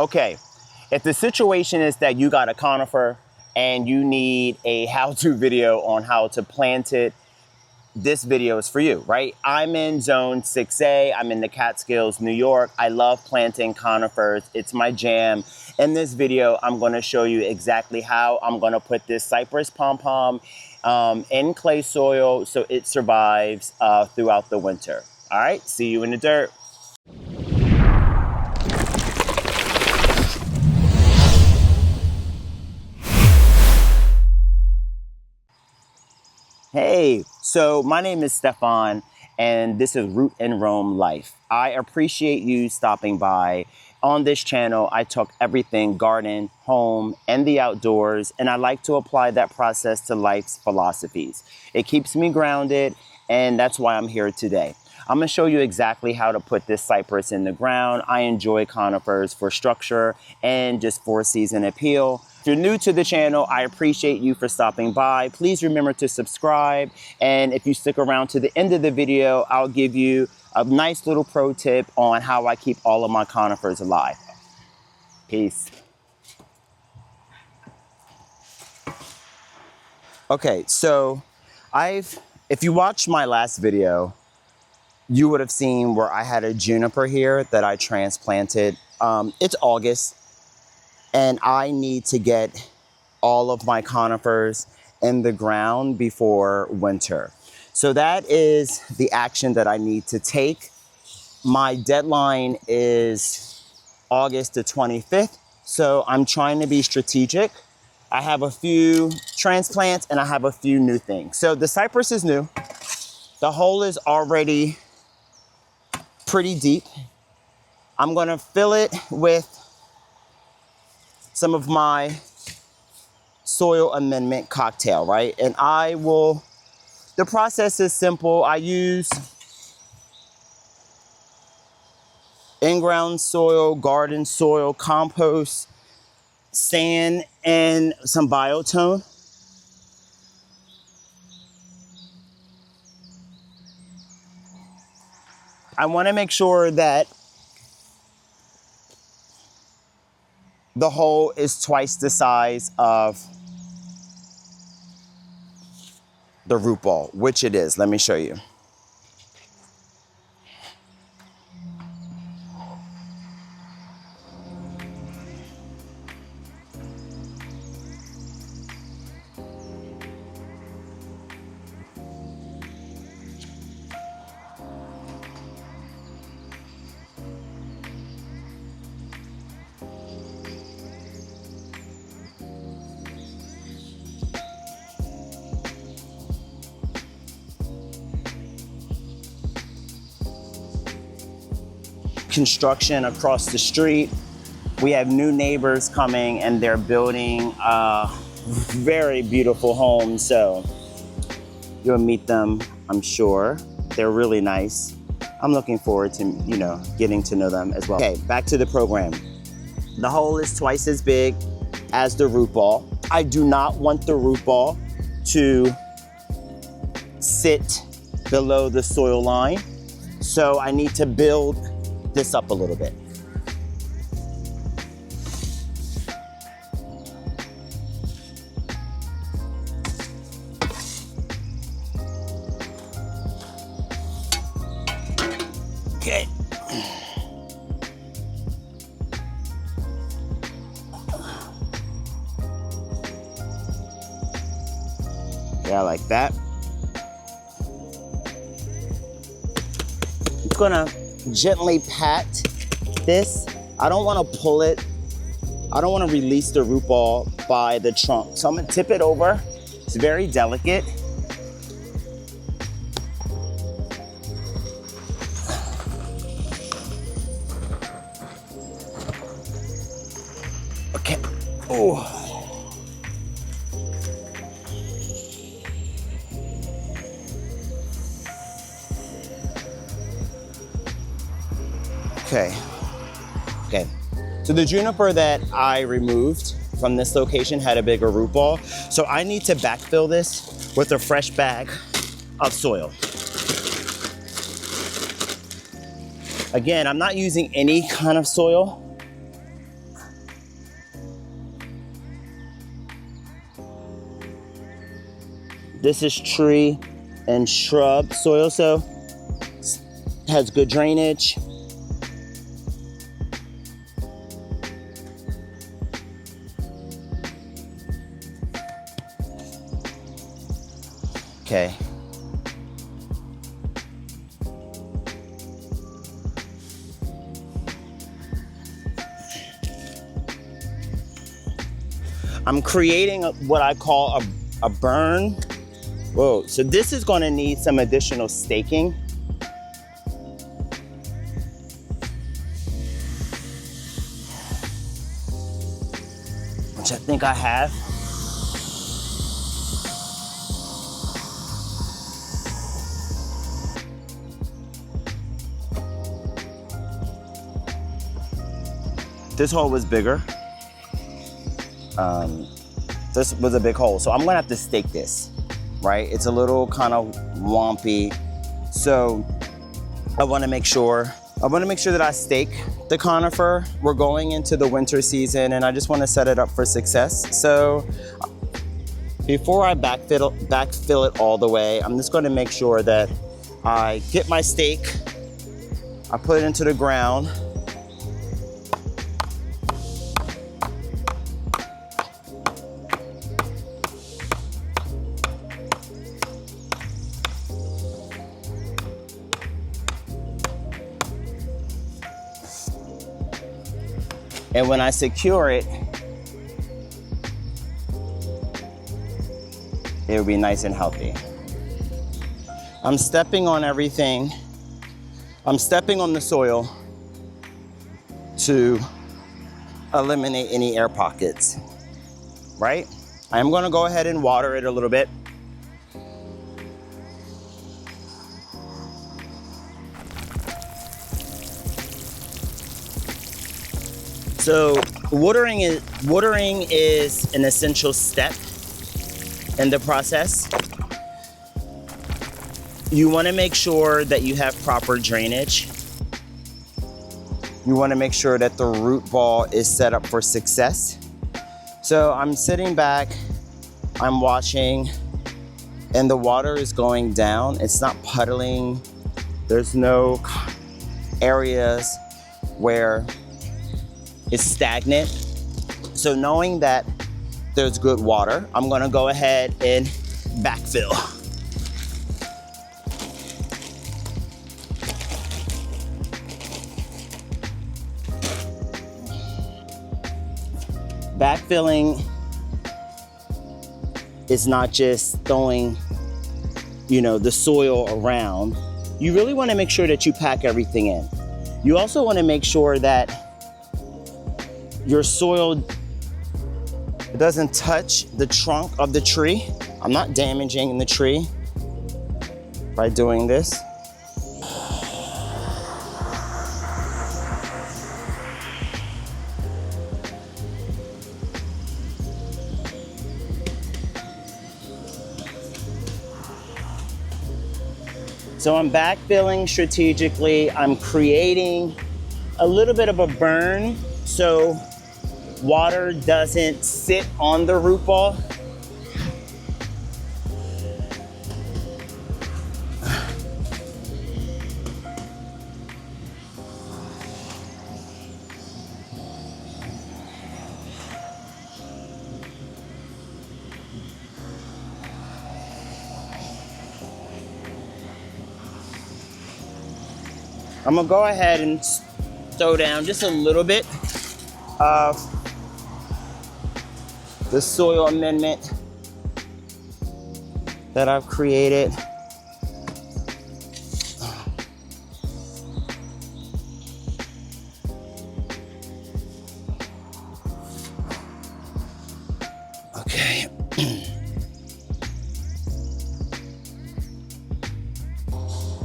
Okay, if the situation is that you got a conifer and you need a how-to video on how to plant it, this video is for you, right? I'm in zone 6A, I'm in the Catskills, New York. I love planting conifers, it's my jam. In this video, I'm gonna show you exactly how I'm gonna put this cypress pom-pom in clay soil so it survives throughout the winter. All right, see you in the dirt. Hey, so my name is Stefan and this is Root and Roam Life. I appreciate you stopping by. On this channel, I talk everything garden, home, and the outdoors, and I like to apply that process to life's philosophies. It keeps me grounded, and that's why I'm here today. I'm gonna show you exactly how to put this cypress in the ground. I enjoy conifers for structure and just for season appeal. If you're new to the channel, I appreciate you for stopping by. Please remember to subscribe. And if you stick around to the end of the video, I'll give you a nice little pro tip on how I keep all of my conifers alive. Peace. Okay, so if you watched my last video, you would have seen where I had a juniper here that I transplanted. It's August. And I need to get all of my conifers in the ground before winter. So that is the action that I need to take. My deadline is August the 25th. So I'm trying to be strategic. I have a few transplants and I have a few new things. So the cypress is new. The hole is already pretty deep. I'm gonna fill it with some of my soil amendment cocktail, right? And the process is simple. I use in-ground soil, garden soil, compost, sand, and some biotone. I wanna make sure that the hole is twice the size of the root ball, which it is. Let me show you. Construction across the street. We have new neighbors coming and they're building a very beautiful home. So you'll meet them, I'm sure. They're really nice. I'm looking forward to, getting to know them as well. Okay, back to the program. The hole is twice as big as the root ball. I do not want the root ball to sit below the soil line. So I need to build this up a little bit. Okay. Yeah, like that. I'm gonna gently pat this. I don't want to pull it. I don't want to release the root ball by the trunk. So I'm gonna tip it over. It's very delicate. Okay. Oh. Okay. So the juniper that I removed from this location had a bigger root ball. So I need to backfill this with a fresh bag of soil. Again, I'm not using any kind of soil. This is tree and shrub soil, so has good drainage. Okay. I'm creating what I call a burn. Whoa, so this is going to need some additional staking. Which I think I have. This hole was bigger. This was a big hole, so I'm gonna have to stake this, right? It's a little kind of wompy, so I wanna make sure that I stake the conifer. We're going into the winter season, and I just wanna set it up for success. So before I backfill it all the way, I'm just gonna make sure that I get my stake, I put it into the ground, and when I secure it, it will be nice and healthy. I'm stepping on everything. I'm stepping on the soil to eliminate any air pockets, right? I'm gonna go ahead and water it a little bit. So watering is an essential step in the process. You want to make sure that you have proper drainage. You want to make sure that the root ball is set up for success. So I'm sitting back, I'm watching, and the water is going down. It's not puddling. There's no areas where it's stagnant. So knowing that there's good water, I'm gonna go ahead and backfill. Backfilling is not just throwing, the soil around. You really wanna make sure that you pack everything in. You also wanna make sure that your soil doesn't touch the trunk of the tree. I'm not damaging the tree by doing this. So I'm backfilling strategically. I'm creating a little bit of a burn so water doesn't sit on the root ball. I'm gonna go ahead and throw down just a little bit of the soil amendment that I've created. Okay.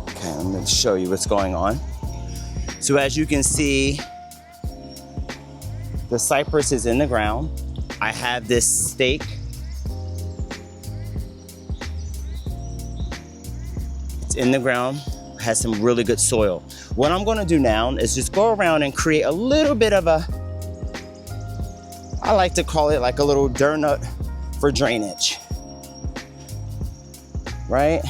Okay, I'm going to show you what's going on. So as you can see, the cypress is in the ground. I have this stake. It's in the ground, has some really good soil. What I'm gonna do now is just go around and create a little bit of I like to call it like a little donut for drainage. right?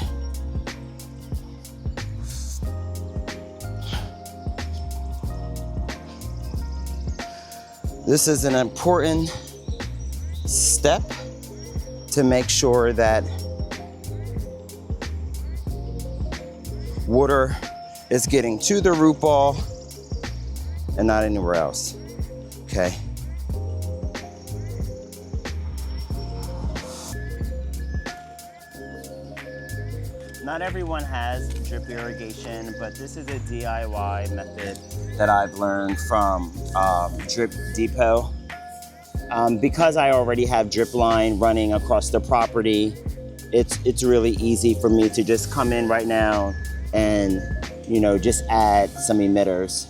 This is an important step to make sure that water is getting to the root ball and not anywhere else, okay? Not everyone has drip irrigation, but this is a DIY method that I've learned from Drip Depot. Because I already have drip line running across the property, it's really easy for me to just come in right now and, you know, just add some emitters.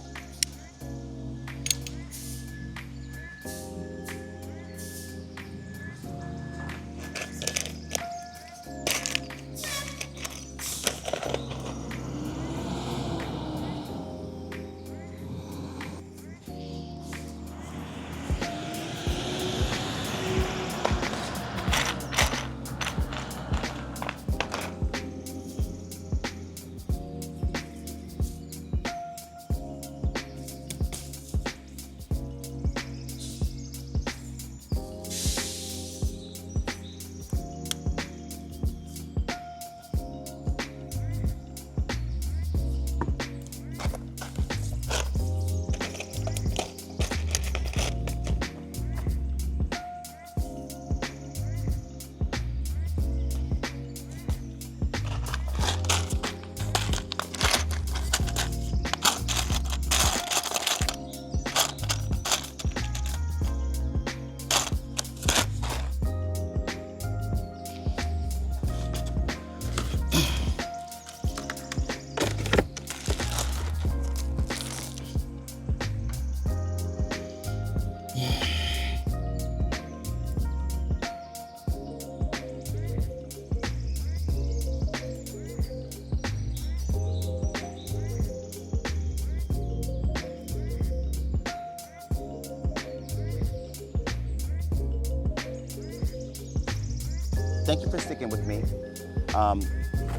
Thank you for sticking with me.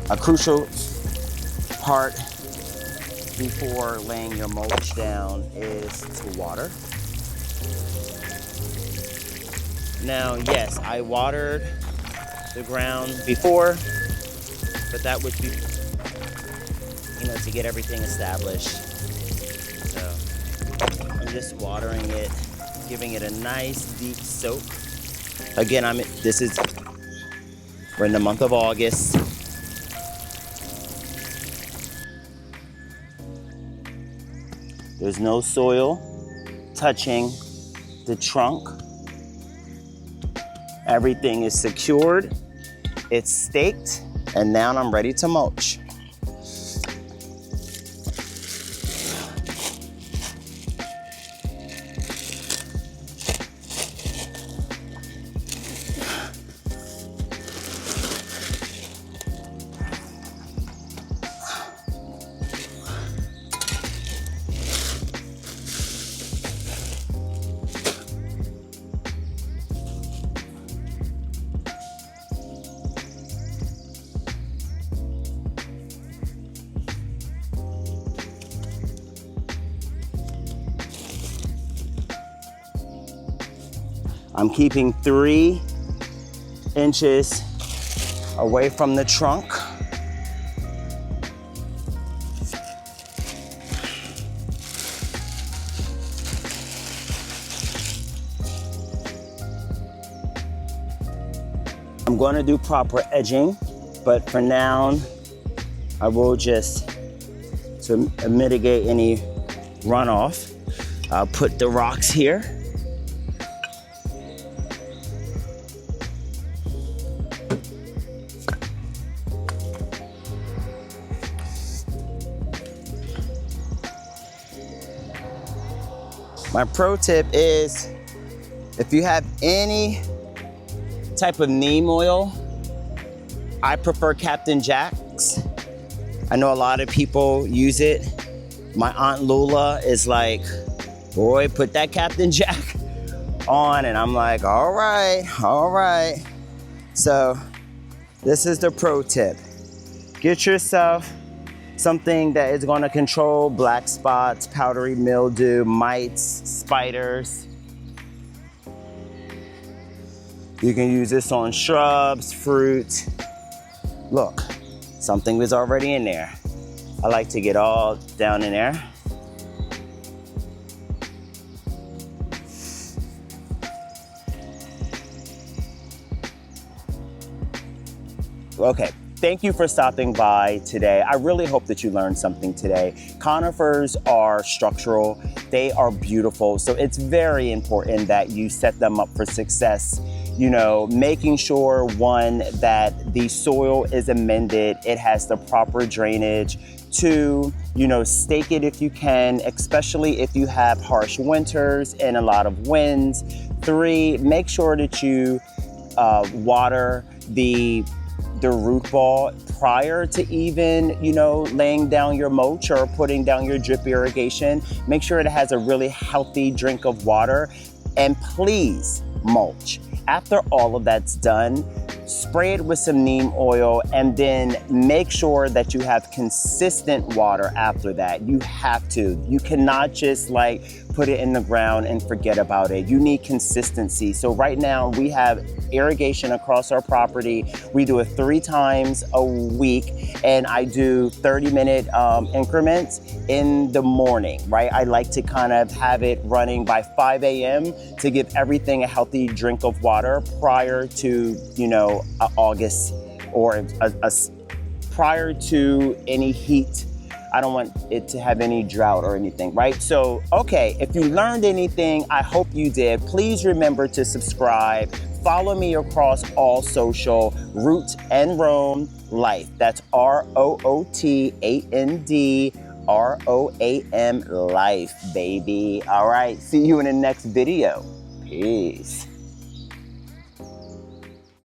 A crucial part before laying your mulch down is to water. Now, yes, I watered the ground before, but that would be, you know, to get everything established. So I'm just watering it, giving it a nice deep soak. Again, we're in the month of August. There's no soil touching the trunk. Everything is secured, it's staked, and now I'm ready to mulch. I'm keeping 3 inches away from the trunk. I'm going to do proper edging, but for now, I will just, to mitigate any runoff, I'll put the rocks here. My pro tip is, if you have any type of neem oil, I prefer Captain Jack's. I know a lot of people use it. My Aunt Lula is like, boy, put that Captain Jack on, and I'm like, all right. So This is the pro tip. Get yourself something that is going to control black spots, powdery mildew, mites, spiders. You can use this on shrubs, fruit. Look, something was already in there. I like to get all down in there. Okay, thank you for stopping by today. I really hope that you learned something today. Conifers are structural, they are beautiful, so it's very important that you set them up for success. You know, making sure, one, that the soil is amended, it has the proper drainage. Two, you know, stake it if you can, especially if you have harsh winters and a lot of winds. Three, make sure that you water the root ball prior to even, you know, laying down your mulch or putting down your drip irrigation. Make sure it has a really healthy drink of water, and please mulch. After all of that's done, spray it with some neem oil, and then make sure that you have consistent water after that. You have to. You cannot just like put it in the ground and forget about it. You need consistency. So right now we have irrigation across our property. We do it 3 times a week, and I do 30-minute increments in the morning, right? I like to kind of have it running by 5 a.m. to give everything a healthy drink of water prior to, you know, August or prior to any heat. I don't want it to have any drought or anything, right? So, okay, if you learned anything, I hope you did. Please remember to subscribe. Follow me across all social, Root and Roam Life. That's ROOTANDROAM Life, baby. All right, see you in the next video. Peace.